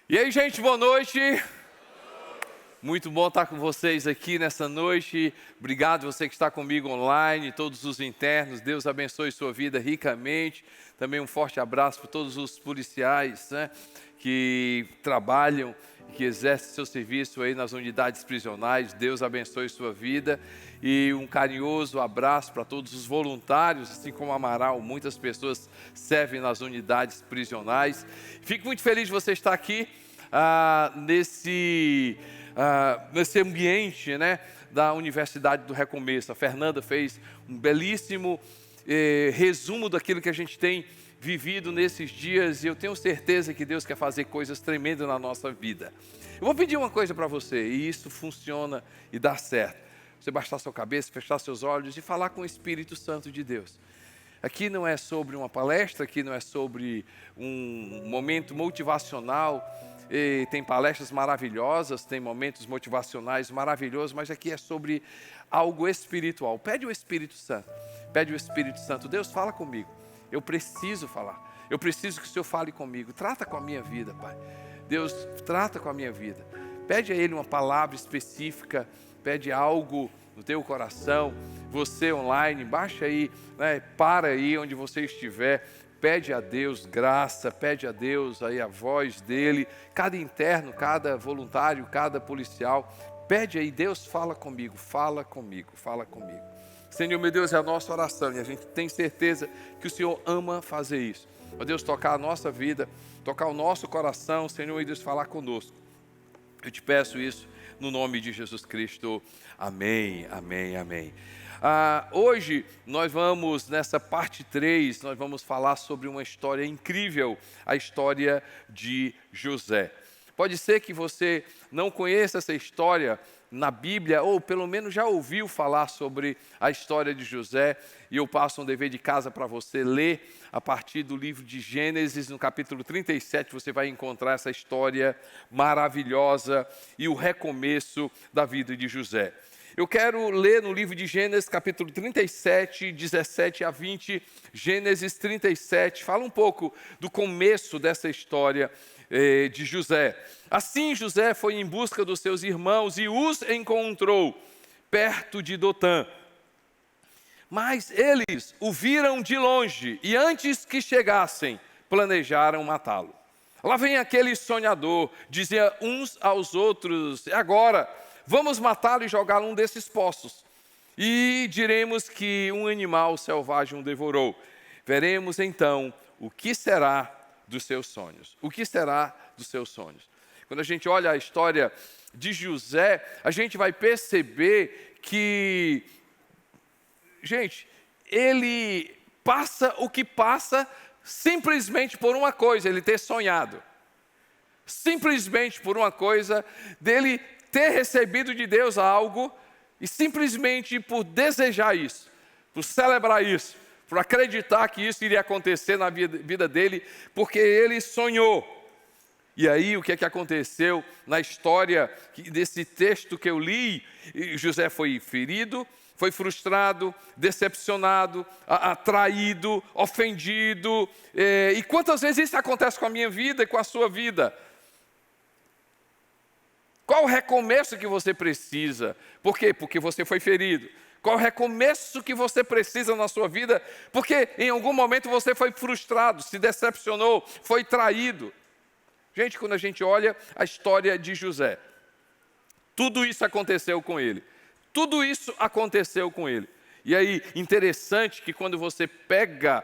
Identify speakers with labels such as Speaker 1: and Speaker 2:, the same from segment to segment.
Speaker 1: E aí, gente, boa noite. Muito bom estar com vocês aqui nessa noite. Obrigado você que está comigo online, todos os internos. Deus abençoe sua vida ricamente. Também um forte abraço para todos os policiais, que trabalham, que exercem seu serviço aí nas unidades prisionais. Deus abençoe sua vida. E um carinhoso abraço para todos os voluntários, assim como Amaral, muitas pessoas servem nas unidades prisionais. Fico muito feliz de você estar aqui nesse ambiente, da Universidade do Recomeço. A Fernanda fez um belíssimo resumo daquilo que a gente tem vivido nesses dias, e eu tenho certeza que Deus quer fazer coisas tremendas na nossa vida. Eu vou pedir uma coisa para você, e isso funciona e dá certo. Você baixar sua cabeça, fechar seus olhos e falar com o Espírito Santo de Deus. Aqui não é sobre uma palestra, aqui não é sobre um momento motivacional. Tem palestras maravilhosas, tem momentos motivacionais maravilhosos, mas aqui é sobre algo espiritual. Pede o Espírito Santo, pede o Espírito Santo. Deus, fala comigo, eu preciso falar, eu preciso que o Senhor fale comigo, trata com a minha vida, Pai. Deus, trata com a minha vida. Pede a Ele uma palavra específica, pede algo no teu coração. Você online, baixa aí, para aí onde você estiver. Pede a Deus graça, pede a Deus aí a voz dEle. Cada interno, cada voluntário, cada policial, pede aí, Deus, fala comigo, fala comigo, fala comigo. Senhor, meu Deus, é a nossa oração e a gente tem certeza que o Senhor ama fazer isso. Ó Deus, tocar a nossa vida, tocar o nosso coração, Senhor, e Deus, falar conosco. Eu te peço isso no nome de Jesus Cristo. Amém, amém, amém. Hoje nós vamos, nessa parte 3, nós vamos falar sobre uma história incrível, a história de José. Pode ser que você não conheça essa história na Bíblia, ou pelo menos já ouviu falar sobre a história de José, e eu passo um dever de casa para você ler a partir do livro de Gênesis, no capítulo 37, você vai encontrar essa história maravilhosa e o recomeço da vida de José. Eu quero ler no livro de Gênesis, capítulo 37, 17 a 20, Gênesis 37, fala um pouco do começo dessa história de José. Assim José foi em busca dos seus irmãos e os encontrou perto de Dotã. Mas eles o viram de longe e antes que chegassem, planejaram matá-lo. Lá vem aquele sonhador, dizia uns aos outros, agora vamos matá-lo e jogá-lo num desses poços. E diremos que um animal selvagem o devorou. Veremos então o que será dos seus sonhos. O que será dos seus sonhos? Quando a gente olha a história de José, a gente vai perceber que, gente, ele passa o que passa simplesmente por uma coisa, ele ter sonhado. Simplesmente por uma coisa dele ter recebido de Deus algo e simplesmente por desejar isso, por celebrar isso, por acreditar que isso iria acontecer na vida dele, porque ele sonhou. E aí o que é que aconteceu na história desse texto que eu li? José foi ferido, foi frustrado, decepcionado, traído, ofendido. E quantas vezes isso acontece com a minha vida e com a sua vida? Qual o recomeço que você precisa? Por quê? Porque você foi ferido. Qual o recomeço que você precisa na sua vida? Porque em algum momento você foi frustrado, se decepcionou, foi traído. Gente, quando a gente olha a história de José, tudo isso aconteceu com ele. Tudo isso aconteceu com ele. E aí, interessante que quando você pega,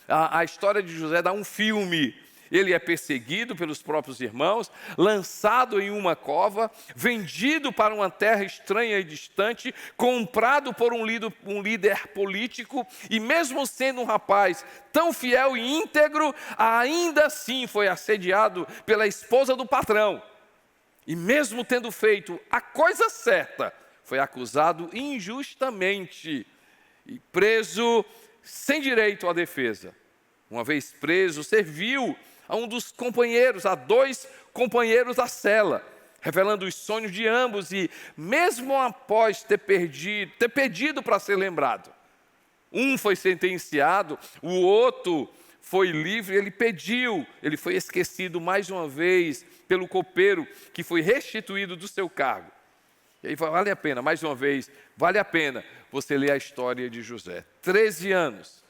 Speaker 1: a história de José, dá um filme. Ele é perseguido pelos próprios irmãos, lançado em uma cova, vendido para uma terra estranha e distante, comprado por um líder político, e mesmo sendo um rapaz tão fiel e íntegro, ainda assim foi assediado pela esposa do patrão. E mesmo tendo feito a coisa certa, foi acusado injustamente e preso sem direito à defesa. Uma vez preso, serviu a um dos companheiros, a 2 companheiros da cela, revelando os sonhos de ambos, e mesmo após ter pedido para ser lembrado, um foi sentenciado, o outro foi livre, ele pediu, ele foi esquecido mais uma vez pelo copeiro, que foi restituído do seu cargo. E aí vale a pena, mais uma vez, vale a pena você ler a história de José. 13 anos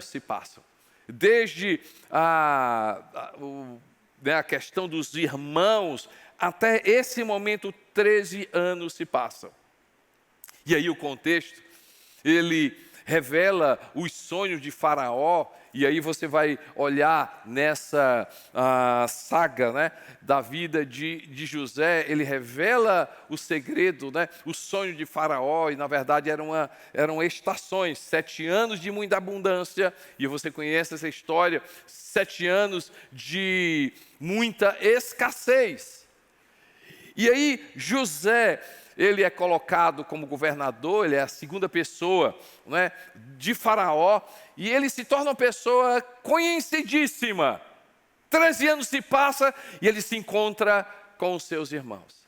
Speaker 1: se passam. Desde a questão dos irmãos, até esse momento, 13 anos se passam. E aí o contexto, ele revela os sonhos de Faraó, e aí você vai olhar nessa saga, né, da vida de José, ele revela o segredo, né, o sonho de Faraó, e na verdade eram estações, 7 anos de muita abundância, e você conhece essa história, 7 anos de muita escassez. E aí José, ele é colocado como governador, ele é a segunda pessoa, né, de Faraó, e ele se torna uma pessoa conhecidíssima. 13 anos se passa e ele se encontra com os seus irmãos.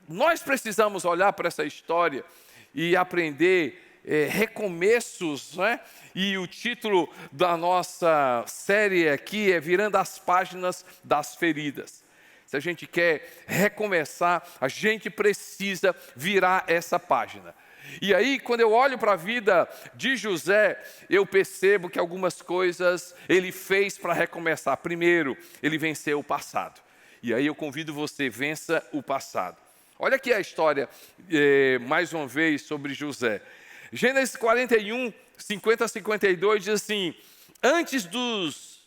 Speaker 1: Nós precisamos olhar para essa história e aprender recomeços, né? E o título da nossa série aqui é Virando as Páginas das Feridas. Se a gente quer recomeçar, a gente precisa virar essa página. E aí, quando eu olho para a vida de José, eu percebo que algumas coisas ele fez para recomeçar. Primeiro, ele venceu o passado. E aí eu convido você, vença o passado. Olha aqui a história, mais uma vez, sobre José. Gênesis 41, 50 a 52 diz assim: antes dos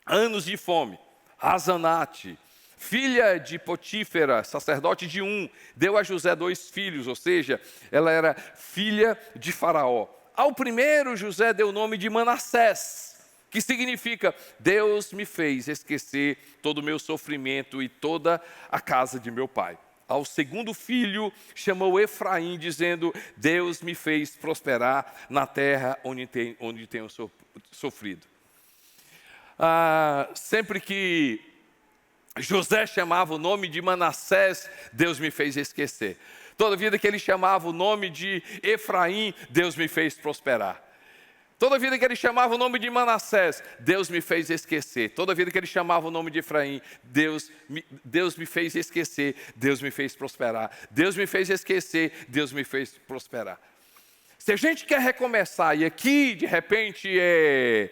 Speaker 1: anos de fome, Razanate, filha de Potífera, sacerdote de deu a José 2 filhos, ou seja, ela era filha de Faraó. Ao primeiro, José deu o nome de Manassés, que significa: Deus me fez esquecer todo o meu sofrimento e toda a casa de meu pai. Ao segundo filho, chamou Efraim, dizendo: Deus me fez prosperar na terra onde tenho sofrido. Sempre que José chamava o nome de Manassés, Deus me fez esquecer. Toda vida que ele chamava o nome de Efraim, Deus me fez prosperar. Toda vida que ele chamava o nome de Manassés, Deus me fez esquecer. Toda vida que ele chamava o nome de Efraim, Deus me fez esquecer, Deus me fez prosperar. Deus me fez esquecer, Deus me fez prosperar. Se a gente quer recomeçar, e aqui de repente é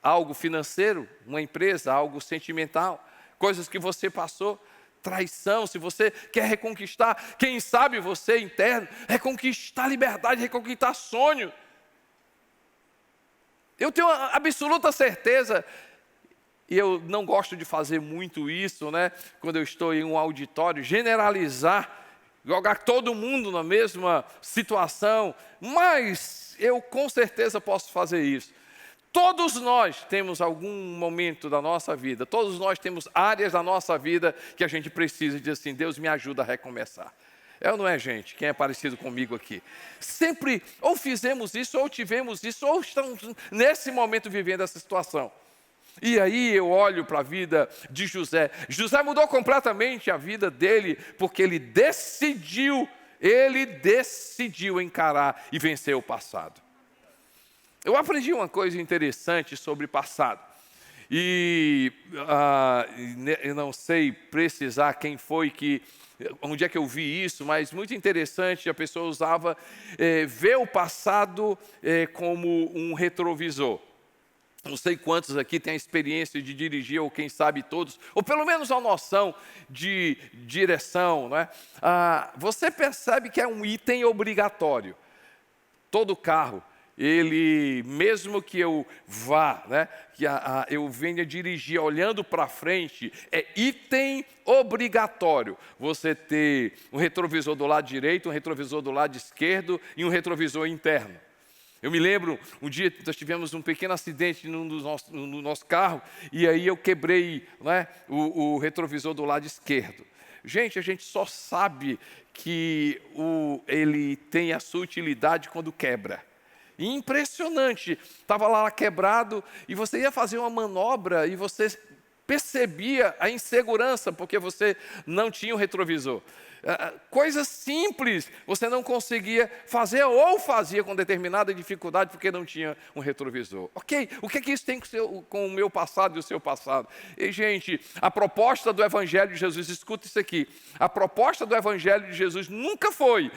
Speaker 1: algo financeiro, uma empresa, algo sentimental, coisas que você passou, traição, se você quer reconquistar, quem sabe você interno, reconquistar liberdade, reconquistar sonho. Eu tenho absoluta certeza, e eu não gosto de fazer muito isso, né? Quando eu estou em um auditório, generalizar, jogar todo mundo na mesma situação, mas eu com certeza posso fazer isso. Todos nós temos algum momento da nossa vida, todos nós temos áreas da nossa vida que a gente precisa dizer assim: Deus me ajuda a recomeçar. É ou não é, gente? Quem é parecido comigo aqui? Sempre ou fizemos isso, ou tivemos isso, ou estamos nesse momento vivendo essa situação. E aí eu olho para a vida de José. José mudou completamente a vida dele, porque ele decidiu encarar e vencer o passado. Eu aprendi uma coisa interessante sobre passado, e eu não sei precisar quem foi onde é que eu vi isso, mas muito interessante, a pessoa usava ver o passado como um retrovisor. Não sei quantos aqui têm a experiência de dirigir, ou quem sabe todos, ou pelo menos a noção de direção, né? Você percebe que é um item obrigatório. Todo carro, ele, mesmo que eu vá, né, eu venha dirigir olhando para frente, é item obrigatório você ter um retrovisor do lado direito, um retrovisor do lado esquerdo e um retrovisor interno. Eu me lembro, um dia nós tivemos um pequeno acidente no nosso carro, e aí eu quebrei, né, o retrovisor do lado esquerdo. Gente, a gente só sabe que ele tem a sua utilidade quando quebra. Impressionante, estava lá quebrado e você ia fazer uma manobra e você percebia a insegurança, porque você não tinha o retrovisor. Coisas simples você não conseguia fazer ou fazia com determinada dificuldade porque não tinha um retrovisor. Ok, o que é que isso tem com o meu passado e o seu passado? E, gente, a proposta do Evangelho de Jesus, escuta isso aqui, a proposta do Evangelho de Jesus nunca foi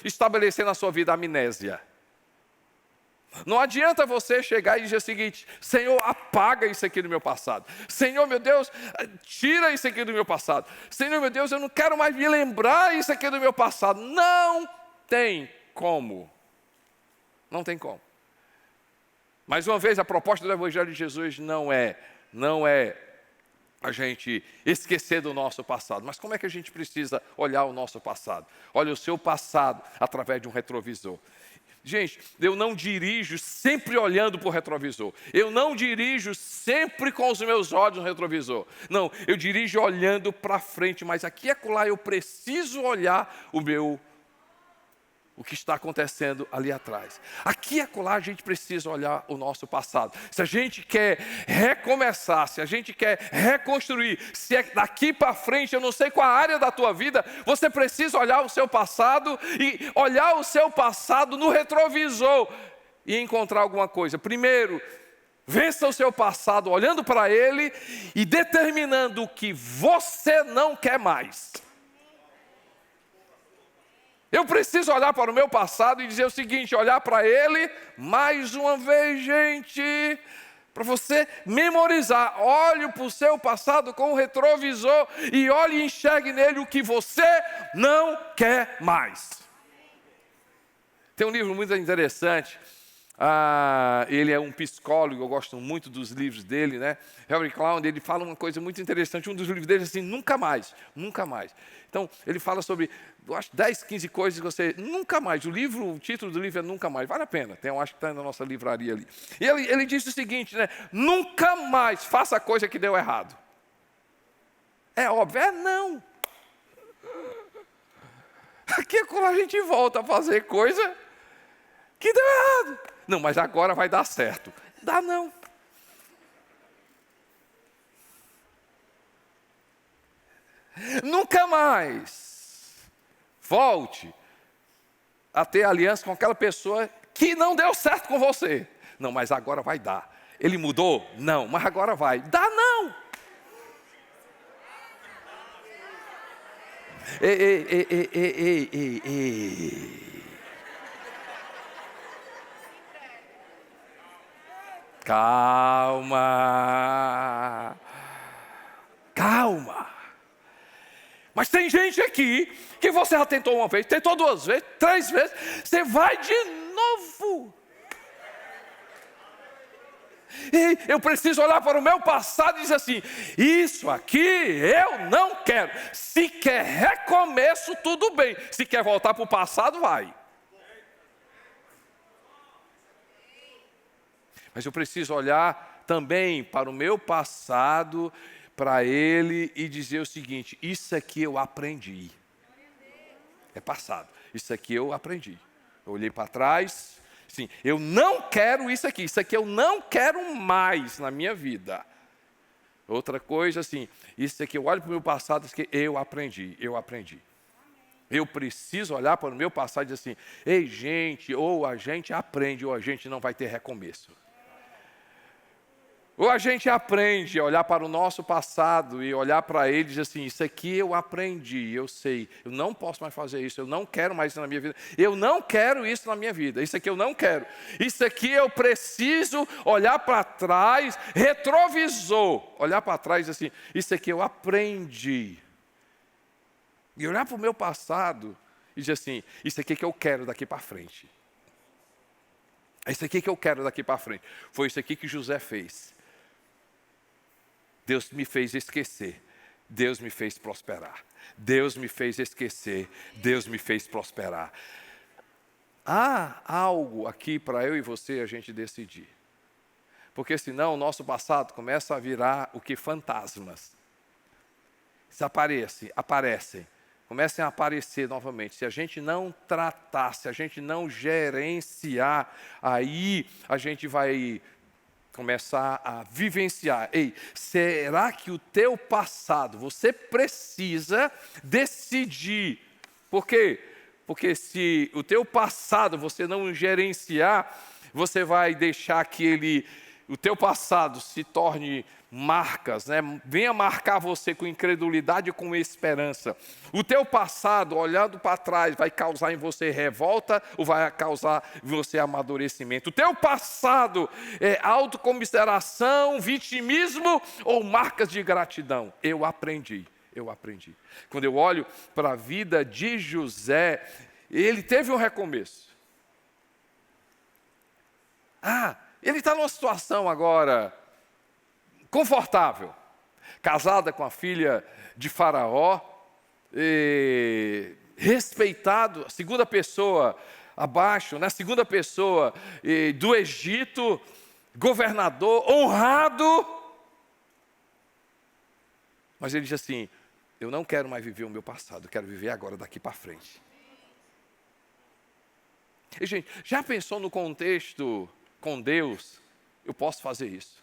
Speaker 1: estabelecer na sua vida amnésia. Não adianta você chegar e dizer o seguinte: Senhor, apaga isso aqui do meu passado. Senhor, meu Deus, tira isso aqui do meu passado. Senhor, meu Deus, eu não quero mais me lembrar isso aqui do meu passado. Não tem como. Não tem como. Mais uma vez, a proposta do Evangelho de Jesus não é a gente esquecer do nosso passado. Mas como é que a gente precisa olhar o nosso passado? Olha o seu passado através de um retrovisor. Gente, eu não dirijo sempre olhando para o retrovisor. Eu não dirijo sempre com os meus olhos no retrovisor. Não, eu dirijo olhando para frente, mas aqui e acolá eu preciso olhar o que está acontecendo ali atrás. Aqui e acolá a gente precisa olhar o nosso passado. Se a gente quer recomeçar, se a gente quer reconstruir, se é daqui para frente, eu não sei qual a área da tua vida, você precisa olhar o seu passado e olhar o seu passado no retrovisor e encontrar alguma coisa. Primeiro, vença o seu passado olhando para ele e determinando o que você não quer mais. Eu preciso olhar para o meu passado e dizer o seguinte, olhar para ele, mais uma vez, gente, para você memorizar. Olhe para o seu passado com o retrovisor e olhe e enxergue nele o que você não quer mais. Tem um livro muito interessante, ele é um psicólogo, eu gosto muito dos livros dele, né? Harry Clown, ele fala uma coisa muito interessante, um dos livros dele é assim, nunca mais, nunca mais. Então, ele fala sobre, eu acho, 10, 15 coisas que você, nunca mais, o título do livro é Nunca Mais, vale a pena, eu acho que está na nossa livraria ali. E ele diz o seguinte, né? Nunca mais faça coisa que deu errado. É óbvio, não. Aqui quando a gente volta a fazer coisa que deu errado. Não, mas agora vai dar certo. Dá não. Nunca mais volte a ter aliança com aquela pessoa que não deu certo com você. Não, mas agora vai dar. Ele mudou? Não, mas agora vai. Dá não. Ei. Calma. Mas tem gente aqui que você já tentou uma vez, tentou 2 vezes, 3 vezes, você vai de novo. E eu preciso olhar para o meu passado e dizer assim, isso aqui eu não quero. Se quer recomeço, tudo bem. Se quer voltar para o passado, vai. Mas eu preciso olhar também para o meu passado, para ele e dizer o seguinte, isso aqui eu aprendi. É passado, isso aqui eu aprendi. Eu olhei para trás, sim, eu não quero isso aqui eu não quero mais na minha vida. Outra coisa assim, isso aqui eu olho para o meu passado, isso aqui eu aprendi. Eu preciso olhar para o meu passado e dizer assim, ei gente, ou a gente aprende ou a gente não vai ter recomeço. Ou a gente aprende a olhar para o nosso passado e olhar para ele e dizer assim, isso aqui eu aprendi, eu sei, eu não posso mais fazer isso, eu não quero mais isso na minha vida, eu não quero isso na minha vida, isso aqui eu não quero, isso aqui eu preciso olhar para trás, retrovisor, olhar para trás e dizer assim, isso aqui eu aprendi. E olhar para o meu passado e dizer assim, isso aqui que eu quero daqui para frente. É isso aqui que eu quero daqui para frente. Foi isso aqui que José fez. Deus me fez esquecer, Deus me fez prosperar. Deus me fez esquecer, Deus me fez prosperar. Há algo aqui para eu e você a gente decidir. Porque senão o nosso passado começa a virar o que? Fantasmas. Aparecem, comecem a aparecer novamente. Se a gente não tratar, se a gente não gerenciar, aí a gente vai começar a vivenciar. Ei, será que o teu passado, você precisa decidir? Por quê? Porque se o teu passado você não gerenciar, você vai deixar que o teu passado se torne marcas, né? Venha marcar você com incredulidade e com esperança. O teu passado, olhando para trás, vai causar em você revolta ou vai causar em você amadurecimento? O teu passado é autocomiseração, vitimismo ou marcas de gratidão? Eu aprendi. Quando eu olho para a vida de José, ele teve um recomeço. Ele está numa situação agora confortável, casada com a filha de Faraó, respeitado, a segunda pessoa abaixo, na segunda pessoa do Egito, governador, honrado. Mas ele diz assim: eu não quero mais viver o meu passado, eu quero viver agora, daqui para frente. E, gente, já pensou no contexto com Deus? Eu posso fazer isso.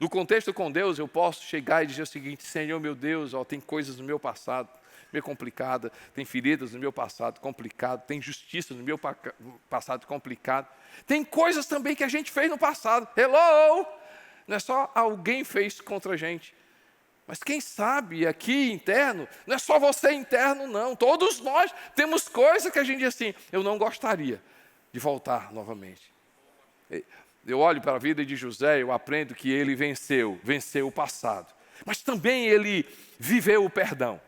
Speaker 1: No contexto com Deus, eu posso chegar e dizer o seguinte: Senhor, meu Deus, tem coisas no meu passado meio complicada, tem feridas no meu passado complicado, tem justiça no meu passado complicado, tem coisas também que a gente fez no passado. Hello! Não é só alguém fez contra a gente, mas quem sabe aqui interno, não é só você interno não, todos nós temos coisas que a gente diz assim: eu não gostaria de voltar novamente. Eu olho para a vida de José, eu aprendo que ele venceu o passado, mas também ele viveu o perdão.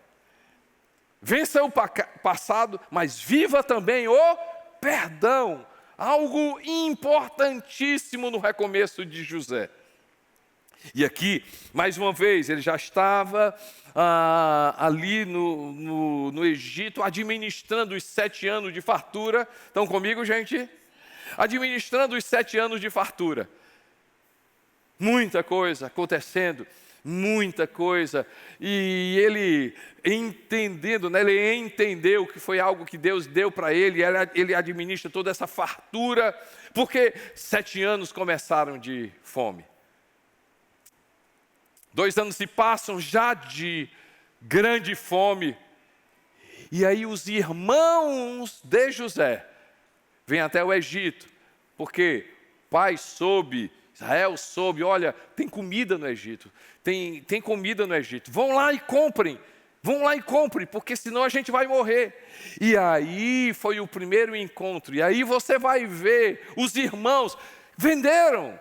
Speaker 1: Vença o passado, mas viva também o perdão. Algo importantíssimo no recomeço de José. E aqui, mais uma vez, ele já estava ali no Egito, administrando os 7 anos de fartura. Estão comigo, gente? Administrando os 7 anos de fartura. Muita coisa acontecendo, muita coisa. E ele entendendo, né, ele entendeu que foi algo que Deus deu para ele. Ele administra toda essa fartura, porque 7 anos começaram de fome. 2 anos se passam já de grande fome. E aí os irmãos de José vêm até o Egito, porque pai soube, Israel soube, olha, tem comida no Egito, tem comida no Egito, vão lá e comprem, porque senão a gente vai morrer. E aí foi o primeiro encontro, e aí você vai ver, os irmãos venderam,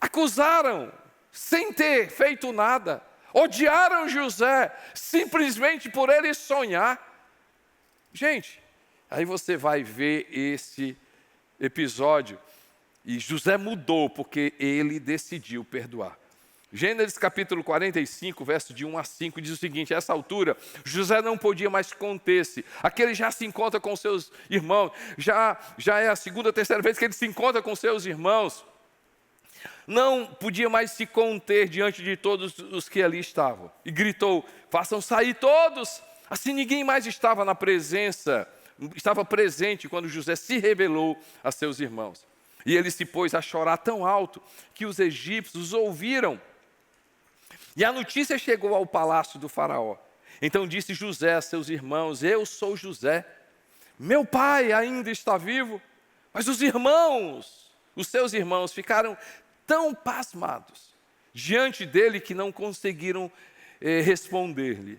Speaker 1: acusaram, sem ter feito nada, odiaram José, simplesmente por ele sonhar. Gente, aí você vai ver esse episódio, e José mudou, porque ele decidiu perdoar. Gênesis capítulo 45, verso de 1 a 5, diz o seguinte: a essa altura, José não podia mais conter-se. Aqui ele já se encontra com seus irmãos, já é a segunda, terceira vez que ele se encontra com seus irmãos. Não podia mais se conter diante de todos os que ali estavam. E gritou: façam sair todos. Assim ninguém mais estava presente quando José se revelou a seus irmãos. E ele se pôs a chorar tão alto que os egípcios ouviram. E a notícia chegou ao palácio do faraó. Então disse José a seus irmãos: eu sou José, meu pai ainda está vivo. Mas os seus irmãos ficaram tão pasmados diante dele que não conseguiram responder-lhe.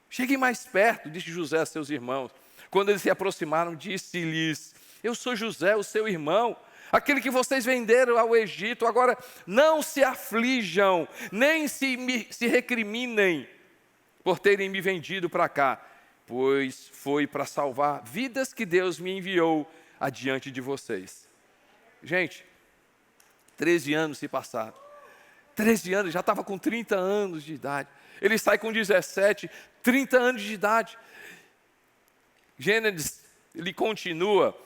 Speaker 1: Cheguem mais perto, disse José a seus irmãos. Quando eles se aproximaram, disse-lhes: eu sou José, o seu irmão, aquele que vocês venderam ao Egito. Agora não se aflijam, nem se recriminem por terem me vendido para cá, pois foi para salvar vidas que Deus me enviou adiante de vocês. Gente, 13 anos se passaram. 13 anos, já estava com 30 anos de idade. Ele sai com 17, 30 anos de idade. Gênesis, ele continua,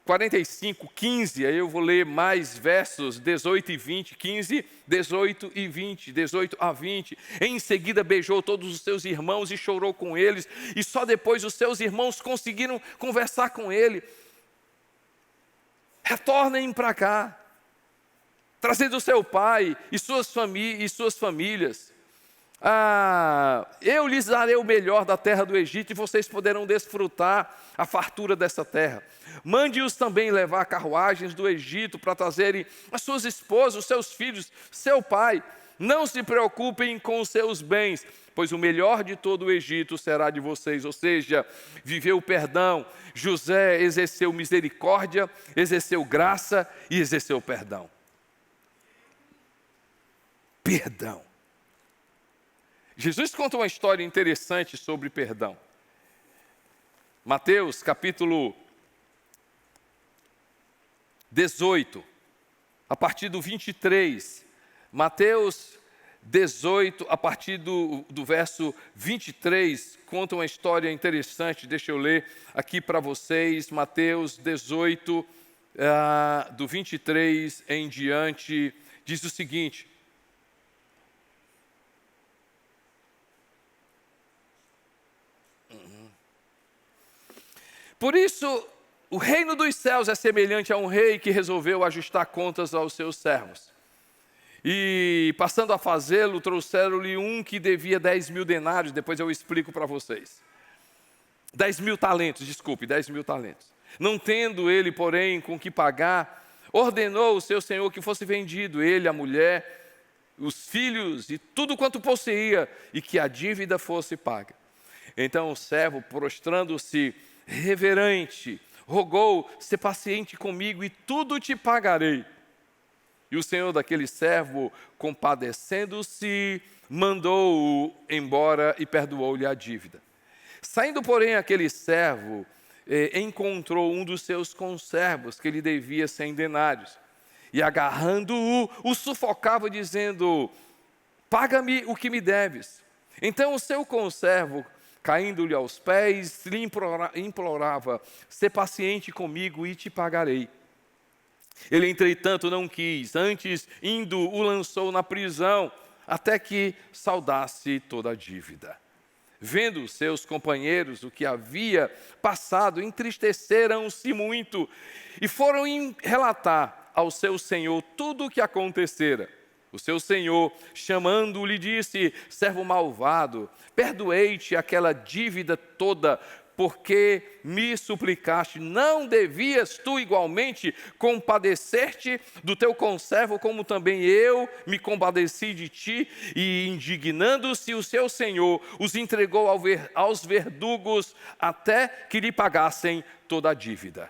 Speaker 1: 45, 15, aí eu vou ler mais versos 18 e 20, 15, 18 e 20, 18 a 20. Em seguida beijou todos os seus irmãos e chorou com eles, e só depois os seus irmãos conseguiram conversar com ele. Retornem para cá. trazendo seu pai e suas famílias. Eu lhes darei o melhor da terra do Egito, e vocês poderão desfrutar a fartura dessa terra. Mande-os também levar carruagens do Egito para trazerem as suas esposas, os seus filhos, seu pai. Não se preocupem com os seus bens, pois o melhor de todo o Egito será de vocês. Ou seja, viveu o perdão. José exerceu misericórdia, exerceu graça e exerceu perdão. Perdão. Jesus conta uma história interessante sobre perdão. Mateus capítulo 18, a partir do 23. Mateus 18, a partir do verso 23, conta uma história interessante. Deixa eu ler aqui para vocês. Mateus 18, do 23 em diante, diz o seguinte: por isso, o reino dos céus é semelhante a um rei que resolveu ajustar contas aos seus servos. E, passando a fazê-lo, trouxeram-lhe um que devia 10.000 denários, depois eu explico para vocês. 10.000 talentos, desculpe, 10.000 talentos. Não tendo ele, porém, com que pagar, ordenou o seu senhor que fosse vendido, ele, a mulher, os filhos e tudo quanto possuía, e que a dívida fosse paga. Então o servo, prostrando-se reverente, rogou: ser paciente comigo e tudo te pagarei. E o senhor daquele servo, compadecendo-se, mandou-o embora e perdoou-lhe a dívida. Saindo, porém, aquele servo encontrou um dos seus conservos que lhe devia 100 denários. E agarrando-o, o sufocava, dizendo: paga-me o que me deves. Então o seu conservo, caindo-lhe aos pés, lhe implorava: ser paciente comigo e te pagarei. Ele, entretanto, não quis, antes, indo, o lançou na prisão, até que saldasse toda a dívida. Vendo seus companheiros o que havia passado, entristeceram-se muito e foram relatar ao seu senhor tudo o que acontecera. O seu senhor, chamando-o, lhe disse: servo malvado, perdoei-te aquela dívida toda, porque me suplicaste. Não devias tu igualmente compadecer-te do teu conservo, como também eu me compadeci de ti? E, indignando-se o seu senhor, os entregou aos verdugos até que lhe pagassem toda a dívida.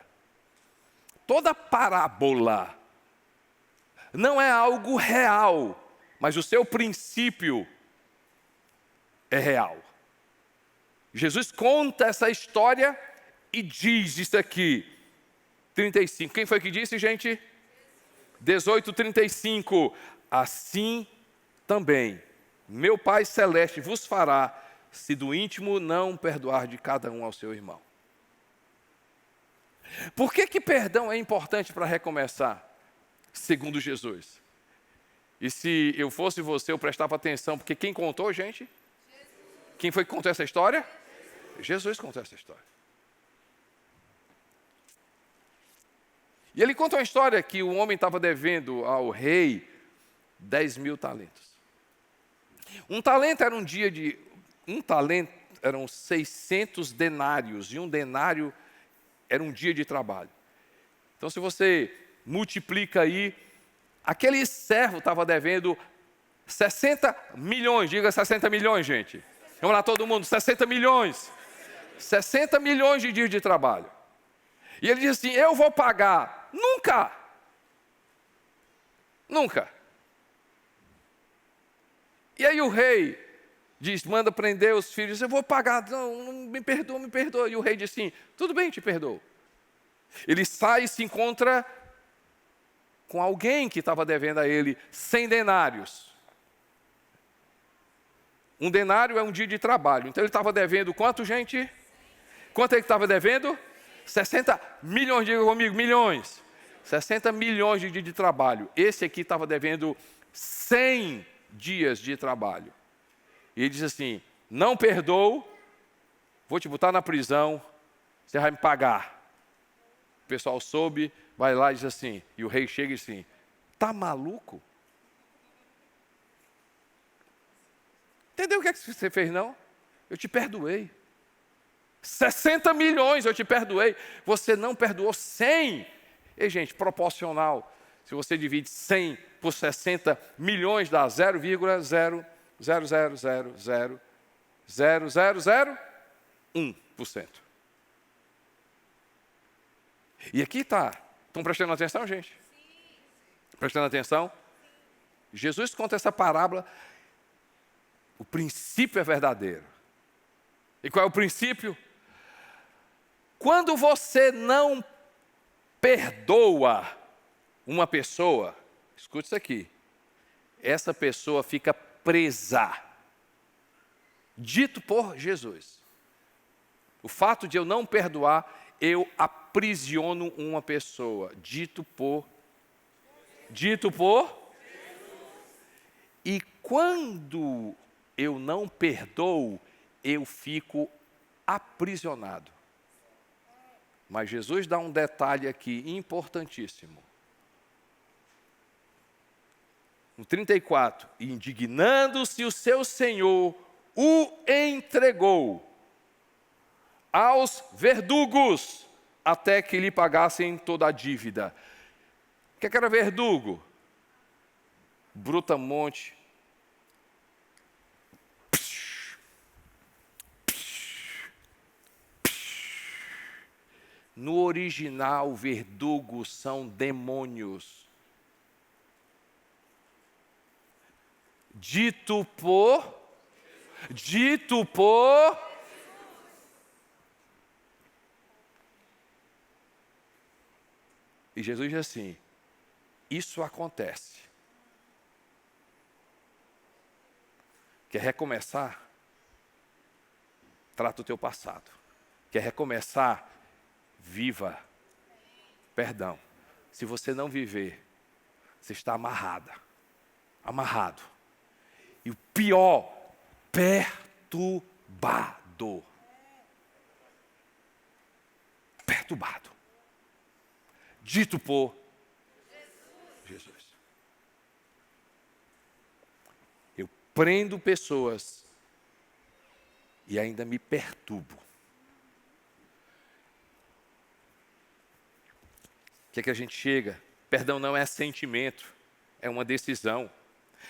Speaker 1: Toda parábola não é algo real, mas o seu princípio é real. Jesus conta essa história e diz isso aqui, 35. Quem foi que disse, gente? 18:35. Assim também meu Pai Celeste vos fará, se do íntimo não perdoar de cada um ao seu irmão. Por que perdão é importante para recomeçar? Segundo Jesus. E se eu fosse você, eu prestava atenção, porque quem contou, gente? Quem foi que contou essa história? Jesus contou essa história. E ele conta uma história que o homem estava devendo ao rei 10.000 talentos. Um talento eram 600 denários, e um denário era um dia de trabalho. Então, se você multiplica aí, aquele servo estava devendo 60 milhões, diga 60 milhões, gente. Vamos lá, todo mundo, 60 milhões. 60 milhões de dias de trabalho. E ele diz assim: eu vou pagar. Nunca. Nunca. E aí o rei diz, manda prender os filhos: eu vou pagar. Não, me perdoa, me perdoa. E o rei diz assim: tudo bem, te perdoo. Ele sai e se encontra com alguém que estava devendo a ele 100 denários. Um denário é um dia de trabalho. Então ele estava devendo quanto, gente? Quanto ele estava devendo? 60 milhões, diga comigo, milhões. 60 milhões de dias de trabalho. Esse aqui estava devendo 100 dias de trabalho. E ele diz assim: não perdoo, vou te botar na prisão, você vai me pagar. O pessoal soube, vai lá e diz assim, e o rei chega e diz assim: está maluco? Entendeu o que é que você fez, não? Eu te perdoei. 60 milhões eu te perdoei. Você não perdoou 100. E, gente, proporcional. Se você divide 100 por 60 milhões, dá 0,000000001%. E aqui está. Estão prestando atenção, gente? Sim. Prestando atenção? Jesus conta essa parábola. O princípio é verdadeiro. E qual é o princípio? Quando você não perdoa uma pessoa, escute isso aqui, essa pessoa fica presa. Dito por Jesus. O fato de eu não perdoar, eu aprisiono uma pessoa. Dito por E quando eu não perdoo, eu fico aprisionado. Mas Jesus dá um detalhe aqui importantíssimo. No 34, indignando-se o seu senhor, o entregou aos verdugos, até que lhe pagassem toda a dívida. O que era verdugo? Brutamonte. No original, verdugos são demônios. Dito por. E Jesus diz assim: isso acontece. Quer recomeçar? Trata o teu passado. Quer recomeçar? Viva. Perdão. Se você não viver, você está amarrada. Amarrado. E o pior, perturbado. Perturbado. Dito por Jesus. Eu prendo pessoas e ainda me perturbo. O que é que a gente chega? Perdão não é sentimento, é uma decisão.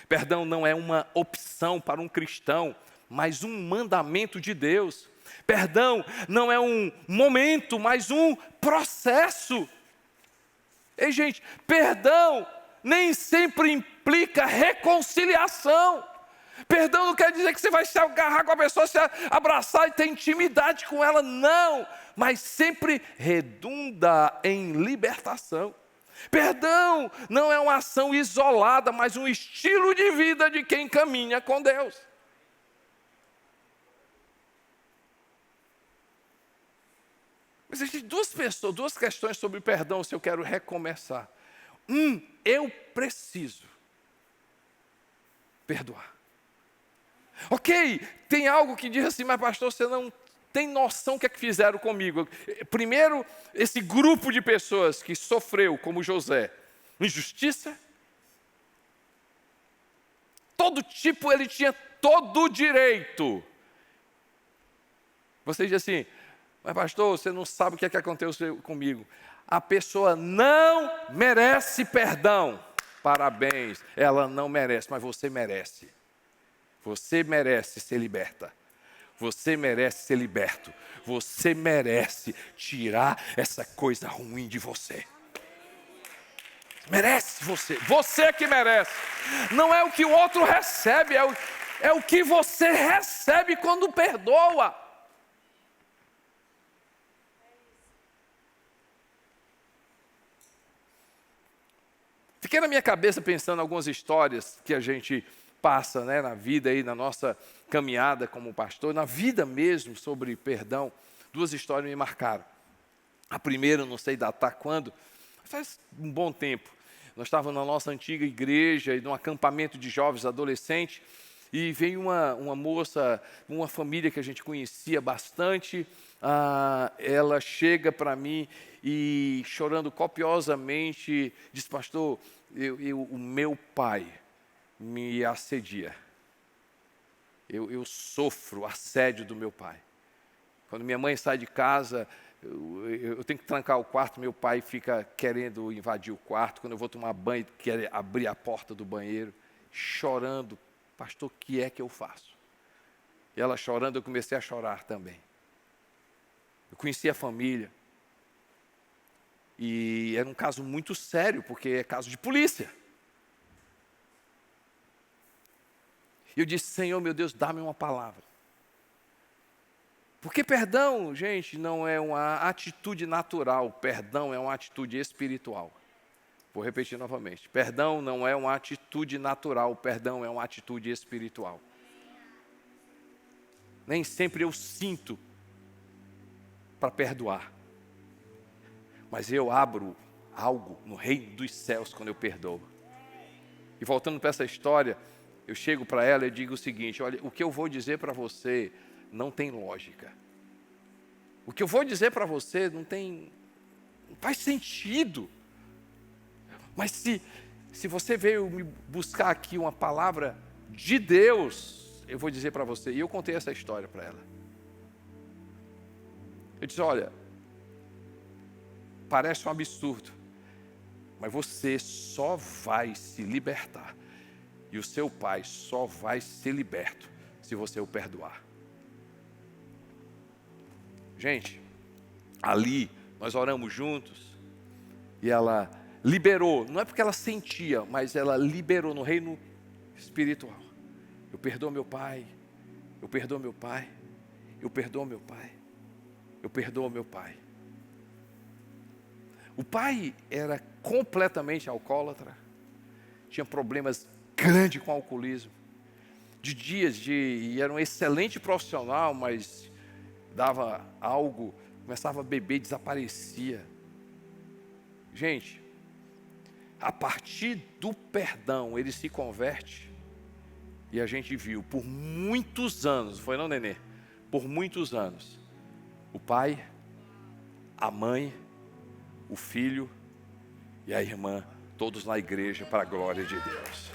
Speaker 1: Perdão não é uma opção para um cristão, mas um mandamento de Deus. Perdão não é um momento, mas um processo. Ei, gente, perdão nem sempre implica reconciliação. Perdão não quer dizer que você vai se agarrar com a pessoa, se abraçar e ter intimidade com ela, não. Mas sempre redunda em libertação. Perdão não é uma ação isolada, mas um estilo de vida de quem caminha com Deus. Mas existem duas questões sobre perdão, se eu quero recomeçar. Eu preciso perdoar. Ok, tem algo que diz assim, mas pastor, você não tem noção do que é que fizeram comigo. Primeiro, esse grupo de pessoas que sofreu, como José, injustiça. Todo tipo, ele tinha todo o direito. Você diz assim, mas pastor, você não sabe o que é que aconteceu comigo. A pessoa não merece perdão. Parabéns, ela não merece, mas você merece. Você merece ser liberta. Você merece ser liberto. Você merece tirar essa coisa ruim de você. Merece você. Você que merece. Não é o que o outro recebe, é o que você recebe quando perdoa. Fiquei na minha cabeça pensando em algumas histórias que a gente passa, né, na vida, aí, na nossa caminhada como pastor, na vida mesmo, sobre perdão. Duas histórias me marcaram. A primeira, não sei datar quando, faz um bom tempo. Nós estávamos na nossa antiga igreja, num acampamento de jovens adolescentes, E veio uma moça, uma família que a gente conhecia bastante, ela chega para mim e chorando copiosamente, diz: pastor, o meu pai me assedia. Eu sofro assédio do meu pai. Quando minha mãe sai de casa, eu tenho que trancar o quarto, meu pai fica querendo invadir o quarto. Quando eu vou tomar banho, quer abrir a porta do banheiro, chorando. Pastor, o que é que eu faço? E ela chorando, eu comecei a chorar também. Eu conheci a família. E era um caso muito sério, porque é caso de polícia. E eu disse: Senhor, meu Deus, dá-me uma palavra. Porque perdão, gente, não é uma atitude natural. Perdão é uma atitude espiritual. Vou repetir novamente. Perdão não é uma atitude natural. Perdão é uma atitude espiritual. Nem sempre eu sinto para perdoar. Mas eu abro algo no reino dos céus quando eu perdoo. E voltando para essa história, eu chego para ela e digo o seguinte: olha, o que eu vou dizer para você não tem lógica. O que eu vou dizer para você não faz sentido. Mas se você veio me buscar aqui uma palavra de Deus, eu vou dizer para você. E eu contei essa história para ela. Eu disse: olha, parece um absurdo, mas você só vai se libertar. E o seu pai só vai ser liberto se você o perdoar. Gente, ali nós oramos juntos e ela liberou, não é porque ela sentia, mas ela liberou no reino espiritual. Eu perdoo meu pai, eu perdoo meu pai, eu perdoo meu pai, eu perdoo meu pai. O pai era completamente alcoólatra, tinha problemas grandes com alcoolismo, e era um excelente profissional, mas dava algo, começava a beber e desaparecia. Gente, a partir do perdão, ele se converte, e a gente viu por muitos anos, foi não, Nenê? Por muitos anos, o pai, a mãe, o filho e a irmã, todos na igreja para a glória de Deus.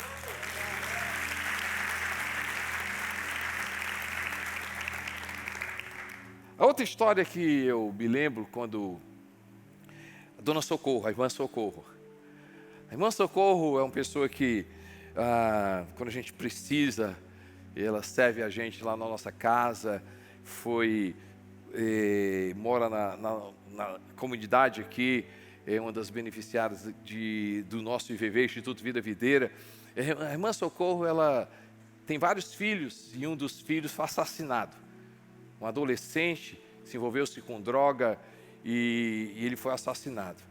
Speaker 1: A outra história que eu me lembro, quando a Dona Socorro, a irmã Socorro. A irmã Socorro é uma pessoa que, quando a gente precisa, ela serve a gente lá na nossa casa, mora na comunidade aqui, é uma das beneficiárias do nosso IVV, Instituto Vida Videira. A irmã Socorro, ela tem vários filhos, e um dos filhos foi assassinado. Um adolescente se envolveu-se com droga e ele foi assassinado.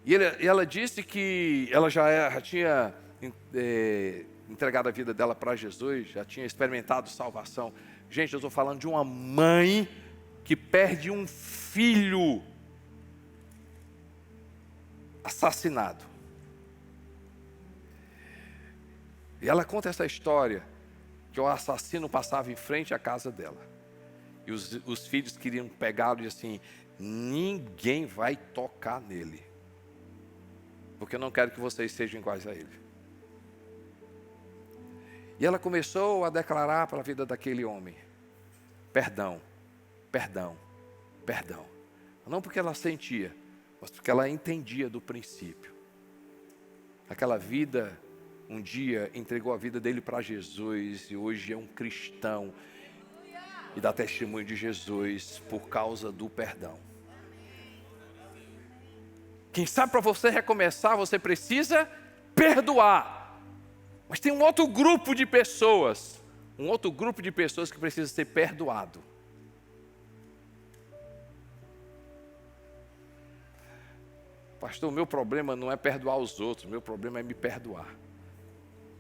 Speaker 1: E ela disse que ela já tinha entregado a vida dela para Jesus, já tinha experimentado salvação. Gente, eu estou falando de uma mãe que perde um filho assassinado. E ela conta essa história, que o assassino passava em frente à casa dela. E os filhos queriam pegá-lo e assim: ninguém vai tocar nele, porque eu não quero que vocês sejam iguais a ele. E ela começou a declarar para a vida daquele homem: perdão, perdão, perdão. Não porque ela sentia, mas porque ela entendia do princípio. Aquela vida, um dia entregou a vida dele para Jesus e hoje é um cristão e dá testemunho de Jesus por causa do perdão. Quem sabe para você recomeçar, você precisa perdoar. Mas tem um outro grupo de pessoas que precisa ser perdoado. Pastor, o meu problema não é perdoar os outros, o meu problema é me perdoar.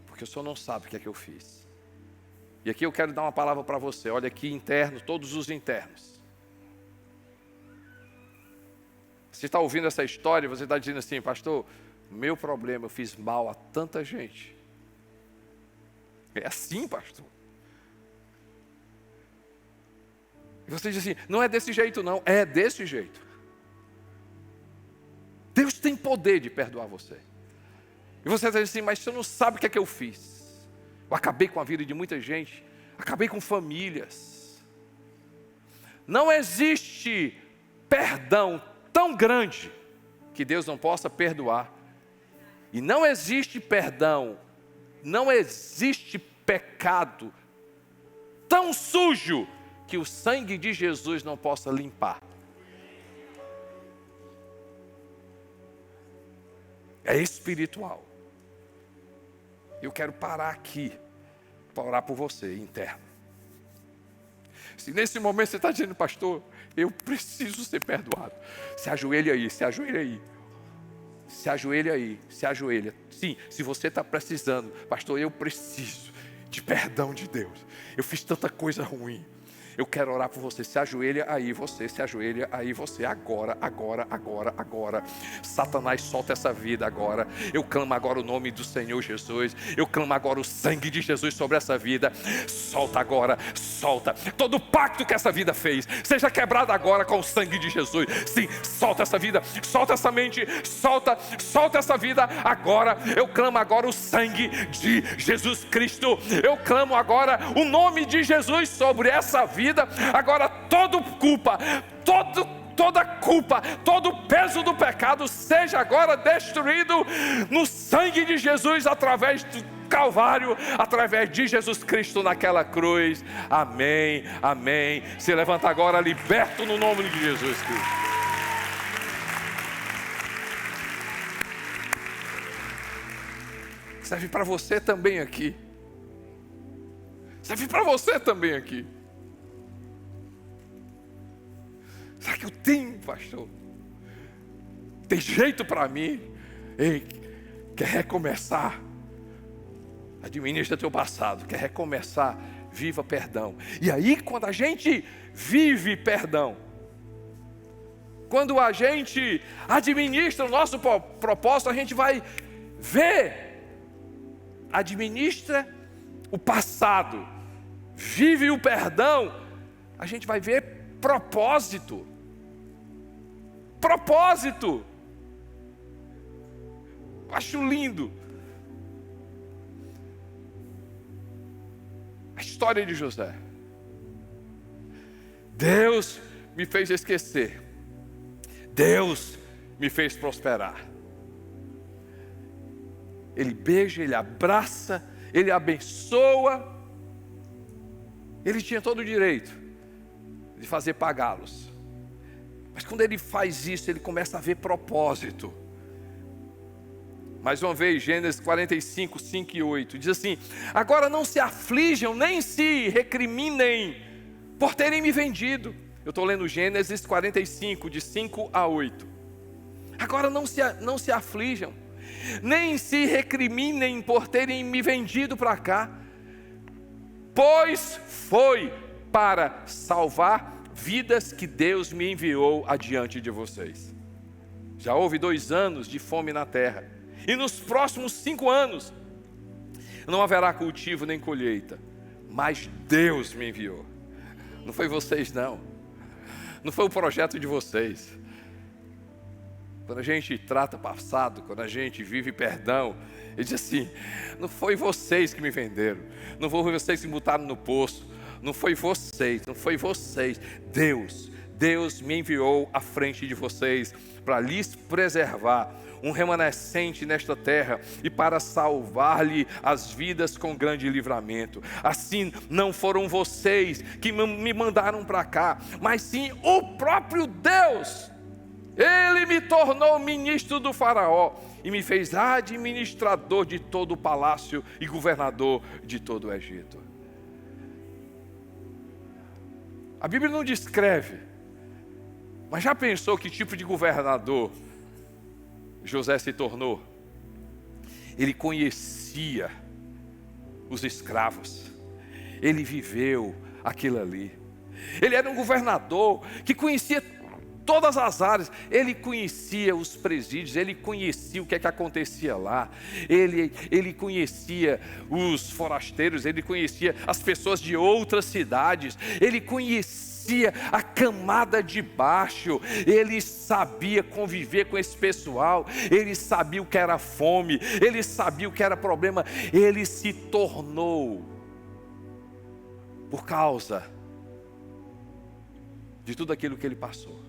Speaker 1: Porque o senhor não sabe o que é que eu fiz. E aqui eu quero dar uma palavra para você. Olha aqui, internos, todos os internos. Você está ouvindo essa história, você está dizendo assim: pastor, meu problema, eu fiz mal a tanta gente. É assim, pastor. E você diz assim, não é desse jeito não, é desse jeito. Deus tem poder de perdoar você. E você diz assim, mas você não sabe o que é que eu fiz. Eu acabei com a vida de muita gente, acabei com famílias. Não existe perdão tão grande que Deus não possa perdoar. E não existe perdão, não existe pecado tão sujo que o sangue de Jesus não possa limpar. É espiritual. Eu quero parar aqui para orar por você, interno. Se nesse momento você está dizendo, pastor, eu preciso ser perdoado. Se ajoelha aí, se ajoelha aí. Se ajoelha aí, se ajoelha. Sim, se você está precisando, pastor, eu preciso de perdão de Deus. Eu fiz tanta coisa ruim. Eu quero orar por você. Se ajoelha aí, você. Se ajoelha aí, você. Agora, agora, agora, agora. Satanás, solta essa vida agora. Eu clamo agora o nome do Senhor Jesus. Eu clamo agora o sangue de Jesus sobre essa vida. Solta agora, solta. Todo pacto que essa vida fez, seja quebrado agora com o sangue de Jesus. Sim, solta essa vida, solta essa mente, solta essa vida agora. Eu clamo agora o sangue de Jesus Cristo. Eu clamo agora o nome de Jesus sobre essa vida. Agora toda culpa, todo o peso do pecado seja agora destruído no sangue de Jesus, através do Calvário, através de Jesus Cristo naquela cruz. Amém, amém. Se levanta agora, liberto no nome de Jesus Cristo. Serve para você também aqui. Serve para você também aqui. Será que eu tenho, pastor? Tem jeito para mim? Ei, quer recomeçar? Administra teu passado. Quer recomeçar? Viva perdão. E aí, quando a gente vive perdão, quando a gente administra o nosso propósito, a gente vai ver, administra o passado, vive o perdão, a gente vai ver propósito. Acho lindo a história de José. Deus me fez esquecer. Deus me fez prosperar. Ele beija, ele abraça, ele abençoa. Ele tinha todo o direito de fazer pagá-los. Mas quando ele faz isso, ele começa a ver propósito. Mais uma vez, Gênesis 45, 5 e 8, diz assim: agora não se aflijam, nem se recriminem por terem me vendido. Eu estou lendo Gênesis 45, de 5 a 8. Agora não se aflijam, nem se recriminem por terem me vendido para cá, pois foi para salvar vidas que Deus me enviou adiante de vocês. Já houve 2 anos de fome na terra, e nos próximos 5 anos não haverá cultivo nem colheita, mas Deus me enviou. Não foi vocês não foi o projeto de vocês. Quando a gente trata passado, quando a gente vive perdão, ele diz assim: não foi vocês que me venderam, não foi vocês que me botaram no poço, não foi vocês. Deus me enviou à frente de vocês para lhes preservar um remanescente nesta terra e para salvar-lhe as vidas com grande livramento. Assim, não foram vocês que me mandaram para cá, mas sim o próprio Deus. Ele me tornou ministro do faraó e me fez administrador de todo o palácio e governador de todo o Egito. A Bíblia não descreve, mas já pensou que tipo de governador José se tornou? Ele conhecia os escravos, ele viveu aquilo ali. Ele era um governador que conhecia todas as áreas. Ele conhecia os presídios, ele conhecia o que é que acontecia lá, ele conhecia os forasteiros, ele conhecia as pessoas de outras cidades, ele conhecia a camada de baixo, ele sabia conviver com esse pessoal, ele sabia o que era fome, ele sabia o que era problema. Ele se tornou, por causa de tudo aquilo que ele passou.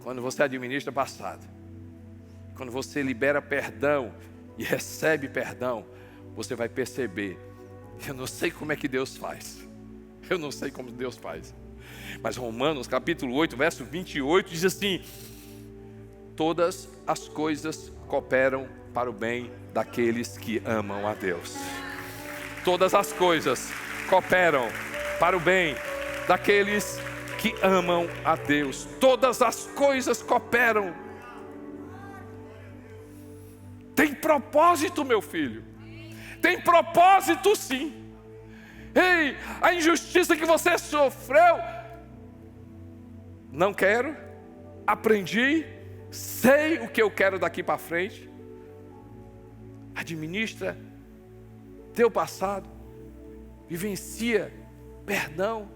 Speaker 1: Quando você administra passado, quando você libera perdão e recebe perdão, você vai perceber: eu não sei como é que Deus faz, eu não sei como Deus faz, mas Romanos capítulo 8, verso 28 diz assim: todas as coisas cooperam para o bem daqueles que amam a Deus. Todas as coisas cooperam para o bem daqueles que amam a Deus. Todas as coisas cooperam. Tem propósito, meu filho. Tem propósito, sim. Ei, a injustiça que você sofreu, não quero, aprendi, sei o que eu quero daqui para frente. Administra teu passado, vivencia perdão.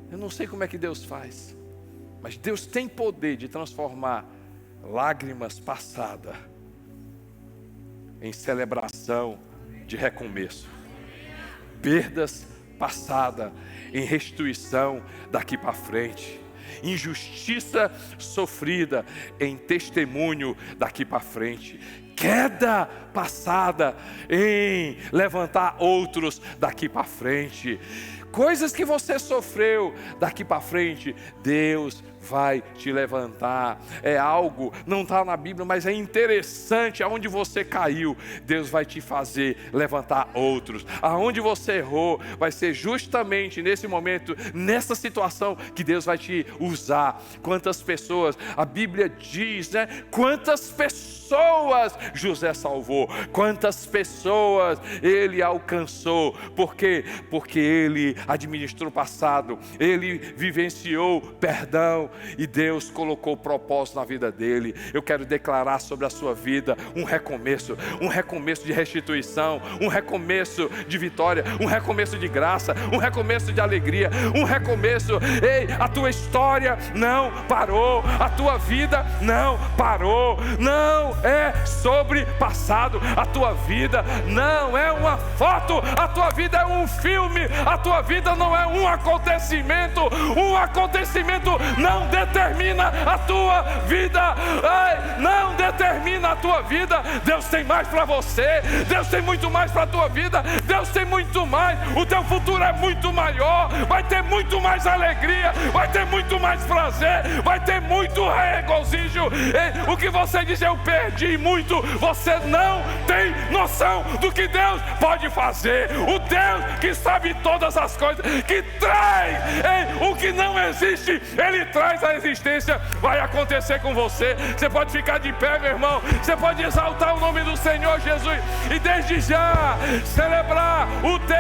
Speaker 1: Eu não sei como é que Deus faz, mas Deus tem poder de transformar lágrimas passadas em celebração de recomeço, perdas passadas em restituição daqui para frente, injustiça sofrida em testemunho daqui para frente, queda passada em levantar outros daqui para frente. Coisas que você sofreu daqui para frente, Deus vai te levantar. É algo, não está na Bíblia, mas é interessante. Aonde você caiu, Deus vai te fazer levantar outros. Aonde você errou, vai ser justamente nesse momento, nessa situação, que Deus vai te usar. Quantas pessoas, a Bíblia diz, né? Quantas pessoas José salvou, quantas pessoas ele alcançou. Por quê? Porque ele administrou o passado, ele vivenciou perdão, e Deus colocou propósito na vida dele. Eu quero declarar sobre a sua vida um recomeço de restituição, um recomeço de vitória, um recomeço de graça, um recomeço de alegria, um recomeço. Ei, a tua história não parou, a tua vida não parou. Não é sobre passado, a tua vida não é uma foto, a tua vida é um filme, a tua vida não é um acontecimento não determina a tua vida. Ei, não determina a tua vida. Deus tem mais para você, Deus tem muito mais para a tua vida, Deus tem muito mais. O teu futuro é muito maior, vai ter muito mais alegria, vai ter muito mais prazer, vai ter muito regozijo. Ei, o que você diz, eu perdi muito, você não tem noção do que Deus pode fazer. O Deus que sabe todas as coisas, que traz, ei, o que não existe, Ele traz a existência. Vai acontecer com você. Você pode ficar de pé, meu irmão, você pode exaltar o nome do Senhor Jesus e desde já celebrar o teu